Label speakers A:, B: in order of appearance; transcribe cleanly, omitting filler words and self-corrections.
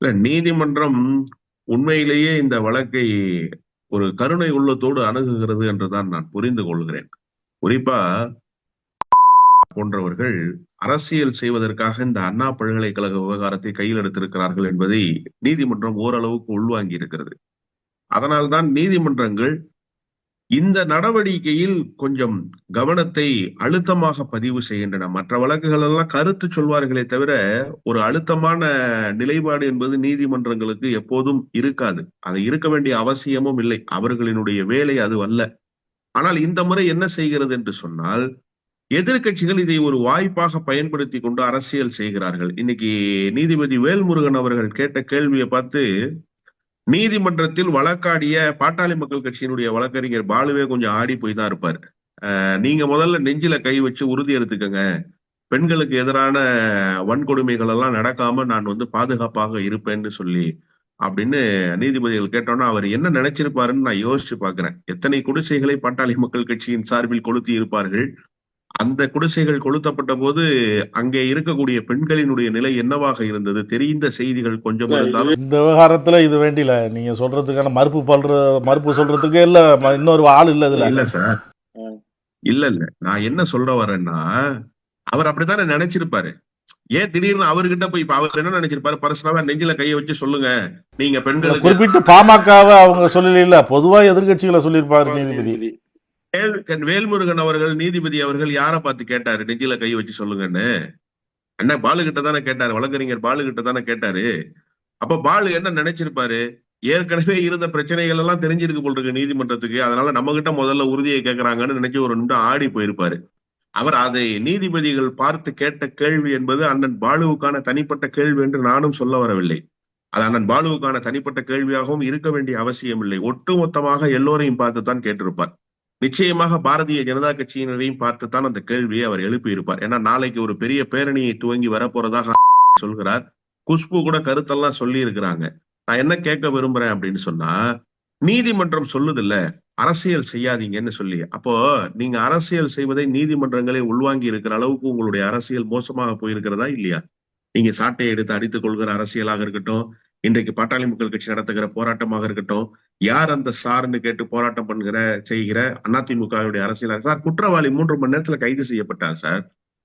A: இல்ல நீதிமன்றம் உண்மையிலேயே இந்த வழக்கை ஒரு கருணை உள்ளத்தோடு அணுகுகிறது என்றுதான் நான் புரிந்து கொள்கிறேன். குறிப்பா போன்றவர்கள் அரசியல் செய்வதற்காக இந்த அண்ணா பல்கலைக்கழக விவகாரத்தை கையில் எடுத்திருக்கிறார்கள் என்பதை நீதிமன்றம் ஓரளவுக்கு உள்வாங்கி இருக்கிறது. அதனால்தான் நீதிமன்றங்கள் இந்த நடவடிக்கையில் கொஞ்சம் கவனத்தை அழுத்தமாக பதிவு செய்கின்றன. மற்ற வழக்குகள் எல்லாம் கருத்து சொல்வார்களே தவிர, ஒரு அழுத்தமான நிலைப்பாடு என்பது நீதிமன்றங்களுக்கு எப்போதும் இருக்காது. அது இருக்க வேண்டிய அவசியமும் இல்லை. அவர்களினுடைய வேலை அது அல்ல. ஆனால் இந்த முறை என்ன செய்கிறது என்று சொன்னால், எதிர்க்கட்சிகள் இதை ஒரு வாய்ப்பாக பயன்படுத்தி கொண்டு அரசியல் செய்கிறார்கள். இன்னைக்கு நீதிபதி வேல்முருகன் அவர்கள் கேட்ட கேள்வியை பார்த்து நீதிமன்றத்தில் வழக்காடிய பாட்டாளி மக்கள் கட்சியினுடைய வழக்கறிஞர் பாலுவே கொஞ்சம் ஆடி போய் தான் இருப்பாரு. நீங்க முதல்ல நெஞ்சில கை வச்சு உறுதி எடுத்துக்கங்க. பெண்களுக்கு எதிரான வன்கொடுமைகள் எல்லாம் நடக்காம நான் பாதுகாப்பாக இருப்பேன்னு சொல்லி அப்படின்னு நீதிபதிகள் கேட்டோம்னா அவர் என்ன நினைச்சிருப்பாருன்னு நான் யோசிச்சு பாக்குறேன். எத்தனை குடிசைகளை பாட்டாளி மக்கள் கட்சியின் சார்பில் கொளுத்தி இருப்பார்கள். அந்த குடிசைகள் கொளுத்தப்பட்ட போது அங்கே இருக்கக்கூடிய பெண்களினுடைய நிலை என்னவாக இருந்தது? தெரிந்த செய்திகள் கொஞ்சம் இருந்தாலும்
B: இந்த விவகாரத்துல இது வேண்டியில நீங்க சொல்றதுக்கான மறுப்பு சொல்றதுக்கு இல்ல இன்னொரு ஆள் இல்ல இதுல.
A: இல்ல சார், இல்ல இல்ல நான் என்ன சொல்ற வரேன்னா, அவர் அப்படித்தானே நினைச்சிருப்பாரு. ஏன் திடீர்னு அவர்கிட்ட போய் இப்ப அவர் என்ன நினைச்சிருப்பாரு? பர்சனலா நெஞ்சில கையை வச்சு சொல்லுங்க, நீங்க பெண்களுக்கு
B: குறிப்பிட்டு பாமகவை அவங்க சொல்லல, பொதுவா எதிர்கட்சிகளை சொல்லியிருப்பாரு நீதிபதி.
A: வேல்முருகன் அவர்கள் நீதிபதி அவர்கள் யார பார்த்து கேட்டாரு நெஞ்சில கையை வச்சு சொல்லுங்கன்னு? என்ன பாலு கிட்ட தானே கேட்டாரு, வழக்கறிஞர் பாலு கிட்ட தானே கேட்டாரு. அப்ப பாலு என்ன நினைச்சிருப்பாரு? ஏற்கனவே இருந்த பிரச்சனைகள் எல்லாம் தெரிஞ்சிருக்கு போல் இருக்கு நீதிமன்றத்துக்கு, அதனால நம்ம கிட்ட முதல்ல உறுதியை கேட்கறாங்கன்னு நினைச்சு ஒரு நிமிடம் ஆடி போயிருப்பாரு. அவர் அதை நீதிபதிகள் பார்த்து கேட்ட கேள்வி என்பது அண்ணன் பாலுவுக்கான தனிப்பட்ட கேள்வி என்று நானும் சொல்ல வரவில்லை. அது அண்ணன் பாலுவுக்கான தனிப்பட்ட கேள்வியாகவும் இருக்க வேண்டிய அவசியம் இல்லை. ஒட்டுமொத்தமாக எல்லோரையும் பார்த்துத்தான் கேட்டிருப்பார். நிச்சயமாக பாரதிய ஜனதா கட்சியினரையும் பார்த்துத்தான் அந்த கேள்வியை அவர் எழுப்பி இருப்பார். ஏன்னா நாளைக்கு ஒரு பெரிய பேரணியை துவங்கி வரப்போறதாக சொல்கிறார். குஷ்பு கூட கருத்தெல்லாம் சொல்லி இருக்கிறாங்க. நான் என்ன கேட்க விரும்புறேன் அப்படின்னு சொன்னா, நீதிமன்றம் சொல்லுது இல்ல அரசியல் செய்யாதீங்கன்னு சொல்லி. அப்போ நீங்க அரசியல் செய்வதை நீதிமன்றங்களே உள்வாங்கி இருக்கிற அளவுக்கு உங்களுடைய அரசியல் மோசமாக போயிருக்கிறதா இல்லையா? நீங்க சாட்டையை எடுத்து அடித்துக் கொள்கிற அரசியலாக இருக்கட்டும், இன்றைக்கு பாட்டாளி மக்கள் கட்சி நடத்துகிற போராட்டமாக இருக்கட்டும், யார் அந்த சார்ன்னு கேட்டு போராட்டம் செய்கிற அதிமுகவுடைய அரசியலாக சார், குற்றவாளி 3 மணி நேரத்துல கைது செய்யப்பட்டார் சார்.